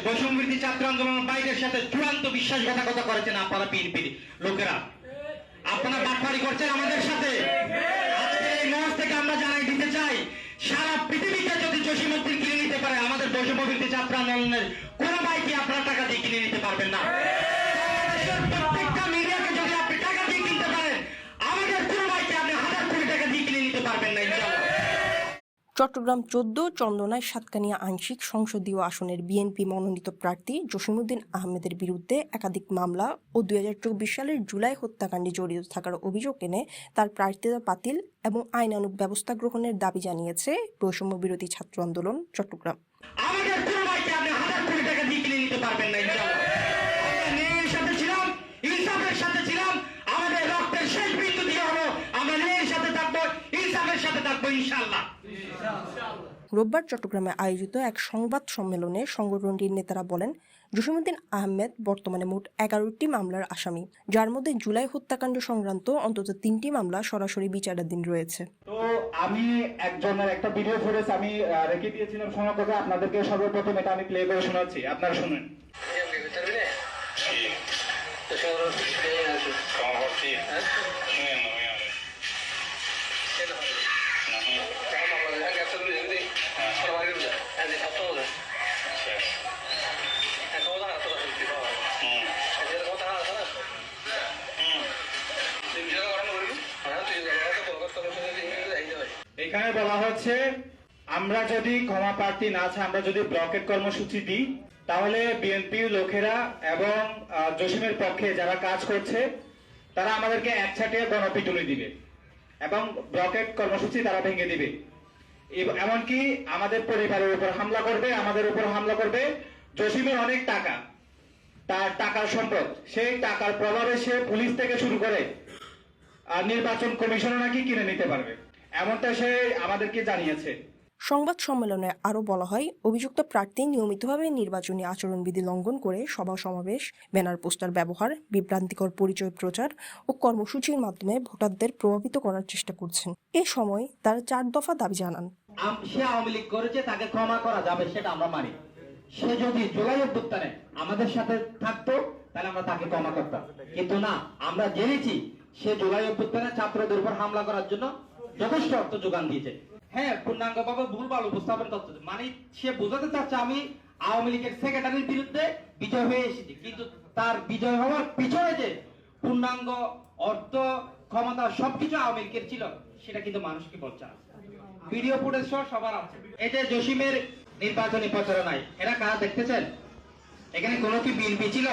বৈষম্যবিরোধী ছাত্র আন্দোলনের বাইরের সাথে চূড়ান্ত বিশ্বাসঘাতকতা করেছেন আপনারা বিএনপির লোকেরা। আপনারা বাটপারি করছেন আমাদের সাথে। আজকে এই মঞ্চ থেকে আমরা জানাই দিতে চাই, সারা পৃথিবীকে যদি জসিমউদ্দিন কিনে নিতে পারে, আমাদের বৈষম্যবিরোধী ছাত্র আন্দোলনের কোন ভাইকে আপনারা টাকা দিয়ে কিনে নিতে পারবেন না। প্রত্যেকটা মিডিয়াকে যদি আপনি টাকা দিয়ে কিনতে পারেন, আমাদের কোন ভাইকে আপনি হাজার কোটি টাকা দিয়ে কিনে নিতে পারবেন না ইনশাআল্লাহ। চট্টগ্রাম ১৪ চন্দনায় সাতকানিয়া আংশিক সংসদীয় আসনের বিএনপি মনোনীত প্রার্থী জসিমউদ্দিন আহমেদের বিরুদ্ধে একাধিক মামলা ও ২০২৪ সালের জুলাই হত্যাকাণ্ডে জড়িত থাকার অভিযোগ এনে তার প্রার্থিতা বাতিল এবং আইনানুগ ব্যবস্থা গ্রহণের দাবি জানিয়েছে বৈষম্য বিরোধী ছাত্র আন্দোলন চট্টগ্রাম। আমাদের কোন ভাইকে আপনি হাজার কোটি টাকা দিয়ে কিনে নিতে পারবেন না ইনশাআল্লাহ। আমরা ন্যায়ের সাথে ছিলাম, ইনসাফের সাথে ছিলাম, আমাদের রক্তের শেষ বিন্দু দিয়ে হলো আমরা ন্যায়ের সাথে থাকবো, ইনসাফের সাথে থাকবো ইনশাআল্লাহ। রোববার চট্টগ্রামে আয়োজিত এক সংবাদ সম্মেলনে সংগঠনটির নেতারা বলেন, জসিমউদ্দিন আহমেদ বর্তমানে মোট ১১টি মামলার আসামি, যার মধ্যে জুলাই হত্যাকাণ্ড সংক্রান্ত অন্তত ৩টি মামলা সরাসরি বিচারাধীন রয়েছে। তো আমি একজনের একটা ভিডিও ফুটেজ আমি রেখে দিয়েছিলাম সংগ্রহ, আপনাদেরকে সর্বপ্রথম এটা আমি প্লে করে শোনাচ্ছি, আপনারা শুনুন। এখানে বলা হচ্ছে, আমরা যদি ক্ষমা প্রার্থী না চাই, আমরা যদি ব্লকেট কর্মসূচি দিই, তাহলে বিএনপির লোকেরা এবং জসিমের পক্ষে যারা কাজ করছে তারা আমাদেরকে একসাথে গণপিটুনি দিবে এবং ব্লকেট কর্মসূচি তারা ভেঙে দিবে। এমনকি আমাদের পরিবারের উপর হামলা করবে, আমাদের উপর হামলা করবে। জসিমের অনেক টাকা, তার টাকার সম্পদ, সেই টাকার প্রভাবে সে পুলিশ থেকে শুরু করে নির্বাচন কমিশনও নাকি কিনে নিতে পারবে, এমনটা সে আমাদেরকে জানিয়েছে। সংবাদ সম্মেলনে আরও বলা হয়, অভিযুক্ত প্রার্থী নিয়মিতভাবে নির্বাচনী আচরণবিধি লঙ্ঘন করে সভা সমাবেশ, ব্যানার পোস্টার ব্যবহার, বিভ্রান্তিকর পরিচয় প্রচার ও কর্মসূচির মাধ্যমে ভোটারদের প্রভাবিত করার চেষ্টা করছেন। এ সময় তারা ৪ দফা দাবি জানান। সে আওয়ামী লীগ করেছে, তাকে ক্ষমা করা যাবে, সেটা আমরা মানি। সে যদি জুলাই অভ্যুত্থানে আমাদের সাথে থাকতো তাহলে আমরা তাকে ক্ষমা করতাম, কিন্তু না, আমরা জেনেছি সে জুলাই অভ্যুত্থানে ছাত্রদের উপর হামলা করার জন্য যথেষ্ট অর্থ যোগান দিয়েছে। হ্যাঁ, পূর্ণাঙ্গভাবে ভুলভাল উপস্থাপন করতে, মানে সে বোঝাতে চাচ্ছে আমি আওয়ামী লীগের সেক্রেটারির বিরুদ্ধে বিজয় হয়ে এসেছি, কিন্তু তার বিজয় হওয়ার পিছনে যে পূর্ণাঙ্গ অর্থ, ক্ষমতা সবকিছু আওয়ামী লীগের ছিল, সেটা কিন্তু মানুষকে বলছে না। ভিডিও ফুটেজ সহ সবার আছে। এই যে জসিমের নির্বাচনী প্রচারণায় এরা কারা দেখতেছেন? এখানে কোনো কি বিএনপি ছিল?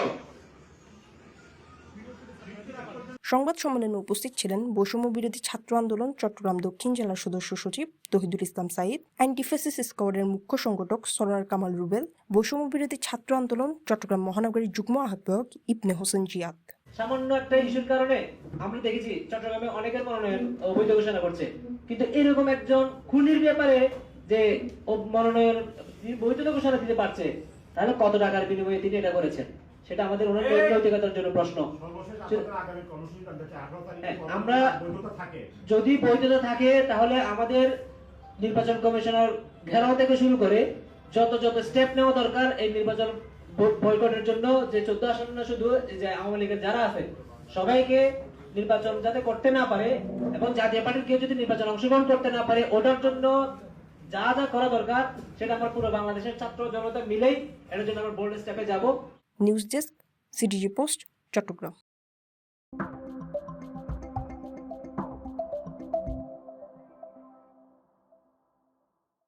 সংবাদ সম্মেলনে উপস্থিত ছিলেন বৈষম্য বিরোধী ছাত্র আন্দোলন চট্টগ্রাম দক্ষিণ জেলার সদস্য সচিব তহিদুল ইসলাম সাঈদ, অ্যান্টি-ফ্যাসিস্ট স্কোয়াডের মুখ্য সংগঠক সরোয়ার কামাল রুবেল, বৈষম্য বিরোধী ছাত্র আন্দোলন চট্টগ্রাম মহানগরীর যুগ্ম আহ্বায়ক ইবনে হোসেন জিয়াদ। সামান্য একটা ইস্যুর কারণে আমরা দেখেছি চট্টগ্রামে অনেকের মনোনয়ন অবৈধ ঘোষণা করছে, কিন্তু এরকম একজন খুনির ব্যাপারে যে মনোনয়ন বৈধ ঘোষণা দিতে পারছে, তাহলে কত টাকার বিনিময়ে তিনি এটা করেছেন, সেটা আমাদের ওনার নৈতিকতার জন্য প্রশ্ন। আমরা যদি বৈধতা থাকে, তাহলে আমাদের নির্বাচন কমিশনার ঘেরাও থেকে শুরু করে যত স্টেপ নেওয়া দরকার এই নির্বাচন বয়কটের জন্য, যে 14 আসন্ন শুধু যে আওয়ামী লীগের যারা আছে সবাইকে নির্বাচন যাতে করতে না পারে এবং জাতীয় পার্টির কেউ যদি নির্বাচন অংশগ্রহণ করতে না পারে, ওটার জন্য যা করা দরকার সেটা আমরা পুরো বাংলাদেশের ছাত্র জনতা মিলেই এটার জন্য আমরা বোল্ড স্টেপে যাব। News desk, CTG Post, Chittagong.